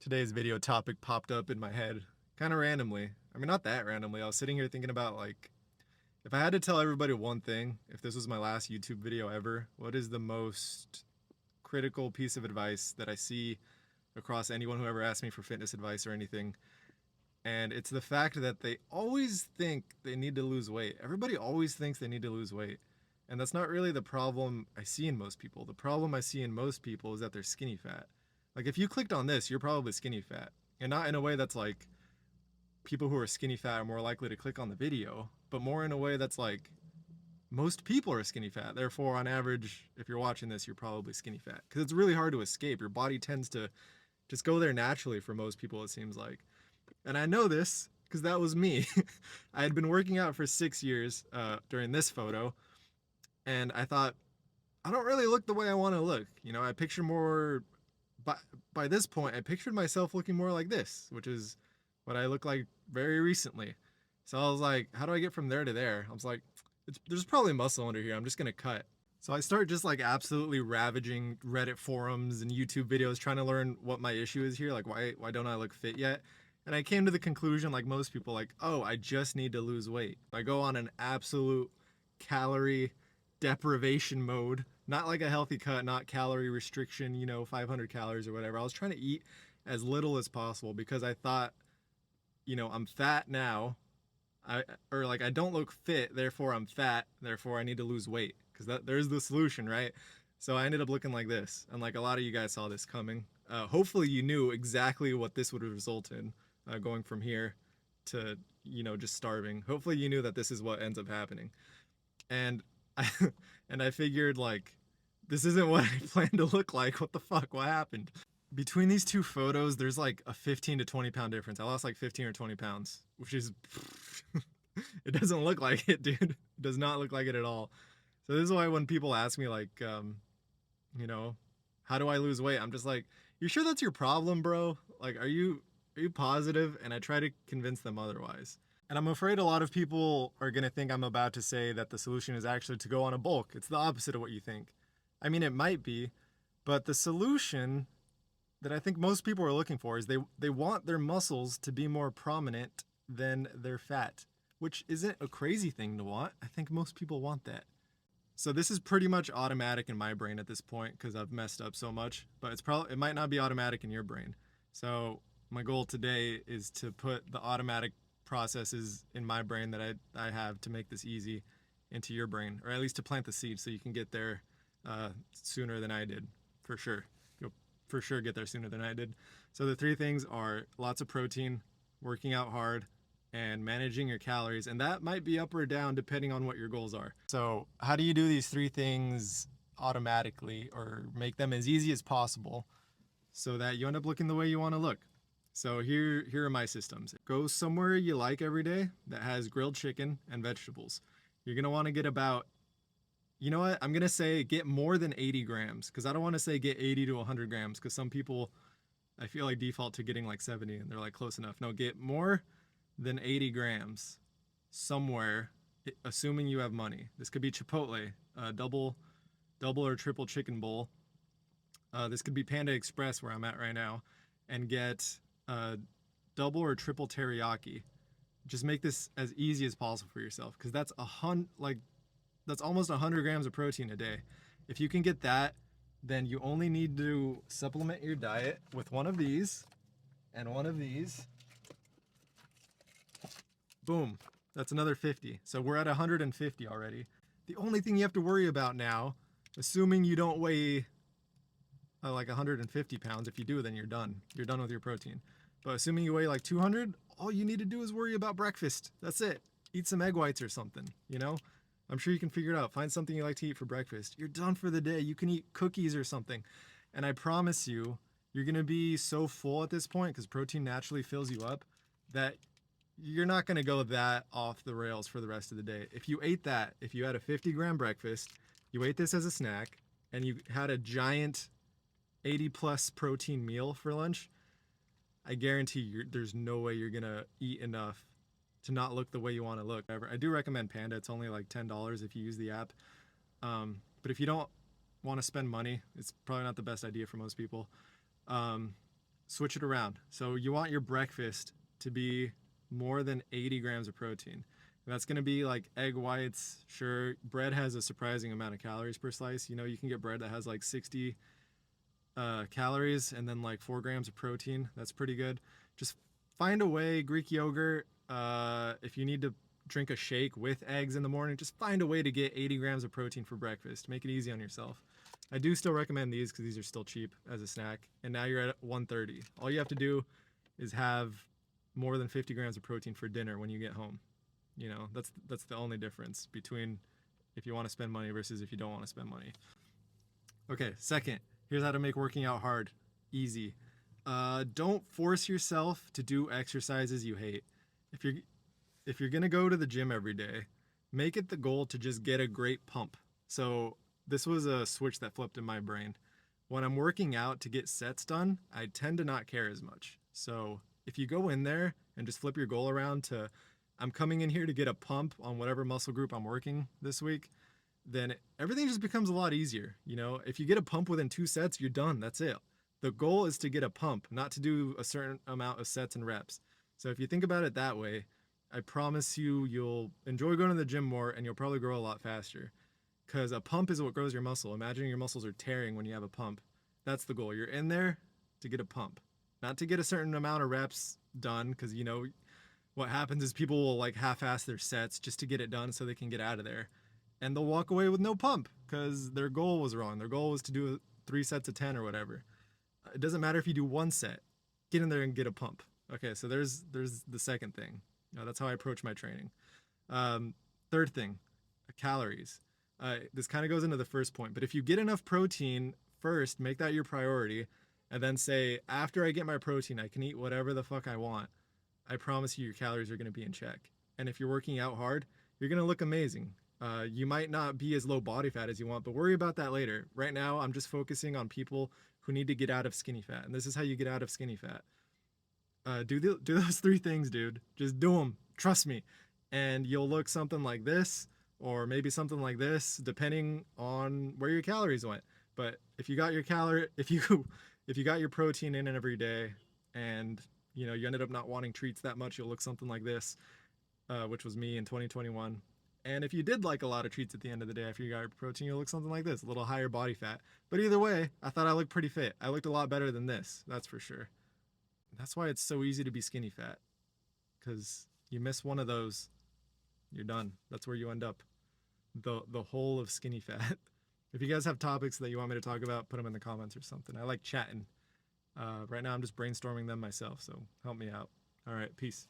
Today's video topic popped up in my head kind of randomly. I mean, not that randomly. I was sitting here thinking about like, if I had to tell everybody one thing, if this was my last YouTube video ever, what is the most critical piece of advice that I see across anyone who ever asks me for fitness advice or anything? And it's the fact that they always think they need to lose weight. Everybody always thinks they need to lose weight. And that's not really the problem I see in most people. The problem I see in most people is that they're skinny fat. Like if you clicked on this, you're probably skinny fat. And not in a way that's like people who are skinny fat are more likely to click on the video, but more in a way that's like most people are skinny fat. Therefore, on average, if you're watching this, you're probably skinny fat. Because it's really hard to escape. Your body tends to just go there naturally for most people, it seems like. And I know this because that was me. I had been working out for 6 years during this photo, and I thought, I don't really look the way I want to look. You know, I picture more, by, by this point, I pictured myself looking more like this, which is what I look like very recently. So I was like, how do I get from there to there? I was like, there's probably muscle under here. I'm just going to cut. So I start just like absolutely ravaging Reddit forums and YouTube videos trying to learn what my issue is here. Like, why don't I look fit yet? And I came to the conclusion, like most people, like, oh, I just need to lose weight. I go on an absolute calorie deprivation mode, not like a healthy cut, not calorie restriction, 500 calories or whatever. I was trying to eat as little as possible because I thought, I'm fat now. I don't look fit, therefore I'm fat, therefore I need to lose weight because there's the solution, right? So I ended up looking like this, and like a lot of you guys saw this coming. Hopefully you knew exactly what this would result in, going from here to just starving. Hopefully you knew that this is what ends up happening, and I and I figured like this isn't what I planned to look like. What the fuck? What happened? Between these two photos, there's like a 15 to 20 pound difference. I lost like 15 or 20 pounds, which is it doesn't look like it, dude. It does not look like it at all. So this is why when people ask me like, you know, how do I lose weight? I'm just like, you sure that's your problem, bro? Like, are you positive? And I try to convince them otherwise. And I'm afraid a lot of people are gonna think I'm about to say that the solution is actually to go on a bulk. It's the opposite of what you think. I mean, it might be, but the solution that I think most people are looking for is they want their muscles to be more prominent than their fat, which isn't a crazy thing to want. I think most people want that. So this is pretty much automatic in my brain at this point because I've messed up so much, but it might not be automatic in your brain. So my goal today is to put the automatic processes in my brain that I have to make this easy into your brain, or at least to plant the seed so you can get there sooner than I did, for sure. You'll for sure get there sooner than I did. So the three things are lots of protein, working out hard, and managing your calories. And that might be up or down depending on what your goals are. So how do you do these three things automatically or make them as easy as possible so that you end up looking the way you want to look? So here are my systems. Go somewhere you like every day that has grilled chicken and vegetables. You're going to want to get about, you know what? I'm going to say get more than 80 grams because I don't want to say get 80 to 100 grams because some people, I feel like default to getting like 70 and they're like close enough. No, get more than 80 grams somewhere, assuming you have money. This could be Chipotle, double or triple chicken bowl. This could be Panda Express where I'm at right now, and get double or triple teriyaki. Just make this as easy as possible for yourself because that's almost 100 grams of protein a day. If you can get that, then you only need to supplement your diet with one of these and one of these. Boom, that's another 50. So we're at 150 already. The only thing you have to worry about now, assuming you don't weigh like 150 pounds, if you do, then you're done. You're done with your protein. But assuming you weigh like 200, all you need to do is worry about breakfast. That's it. Eat some egg whites or something, I'm sure you can figure it out. Find something you like to eat for breakfast. You're done for the day. You can eat cookies or something. And I promise you, you're going to be so full at this point because protein naturally fills you up that you're not going to go that off the rails for the rest of the day. If you had a 50-gram breakfast, you ate this as a snack, and you had a giant 80 plus protein meal for lunch, I guarantee you there's no way you're going to eat enough to not look the way you want to look. I do recommend Panda. It's only like $10 if you use the app. But if you don't want to spend money, it's probably not the best idea for most people. switch it around. So you want your breakfast to be more than 80 grams of protein. That's going to be like egg whites. Sure, bread has a surprising amount of calories per slice. You know, you can get bread that has like 60 calories and then like 4 grams of protein. That's pretty good. Just find a way. Greek yogurt. If you need to drink a shake with eggs in the morning, just find a way to get 80 grams of protein for breakfast. Make it easy on yourself. I do still recommend these because these are still cheap as a snack. And now you're at 130. All you have to do is have more than 50 grams of protein for dinner when you get home. You know, that's the only difference between if you want to spend money versus if you don't want to spend money. Okay, second, here's how to make working out hard easy. Don't force yourself to do exercises you hate. If you're gonna go to the gym every day, make it the goal to just get a great pump. So this was a switch that flipped in my brain. When I'm working out to get sets done, I tend to not care as much. So if you go in there and just flip your goal around to, I'm coming in here to get a pump on whatever muscle group I'm working this week, then everything just becomes a lot easier. You know, if you get a pump within 2 sets, you're done. That's it. The goal is to get a pump, not to do a certain amount of sets and reps. So if you think about it that way, I promise you'll enjoy going to the gym more and you'll probably grow a lot faster. Because a pump is what grows your muscle. Imagine your muscles are tearing when you have a pump. That's the goal. You're in there to get a pump, not to get a certain amount of reps done. Because you know what happens is people will like half-ass their sets just to get it done so they can get out of there, and they'll walk away with no pump because their goal was wrong. Their goal was to do 3 sets of 10 or whatever. It doesn't matter if you do 1 set. Get in there and get a pump. Okay, so there's the second thing. That's how I approach my training. Third thing, calories. This kind of goes into the first point, but if you get enough protein first, make that your priority, and then say, after I get my protein, I can eat whatever the fuck I want. I promise you your calories are going to be in check. And if you're working out hard, you're going to look amazing. You might not be as low body fat as you want, but worry about that later. Right now, I'm just focusing on people who need to get out of skinny fat, and this is how you get out of skinny fat. Do those 3 things, dude. Just do them. Trust me. And you'll look something like this, or maybe something like this, depending on where your calories went. But if you got your if you got your protein in every day, and you ended up not wanting treats that much, you'll look something like this, which was me in 2021. And if you did like a lot of treats at the end of the day after you got your protein, you'll look something like this, a little higher body fat. But either way, I thought I looked pretty fit. I looked a lot better than this, that's for sure. That's why it's so easy to be skinny fat, because you miss one of those, you're done. That's where you end up. The whole of skinny fat. If you guys have topics that you want me to talk about, put them in the comments or something. I like chatting. Right now I'm just brainstorming them myself, so help me out. All right, peace.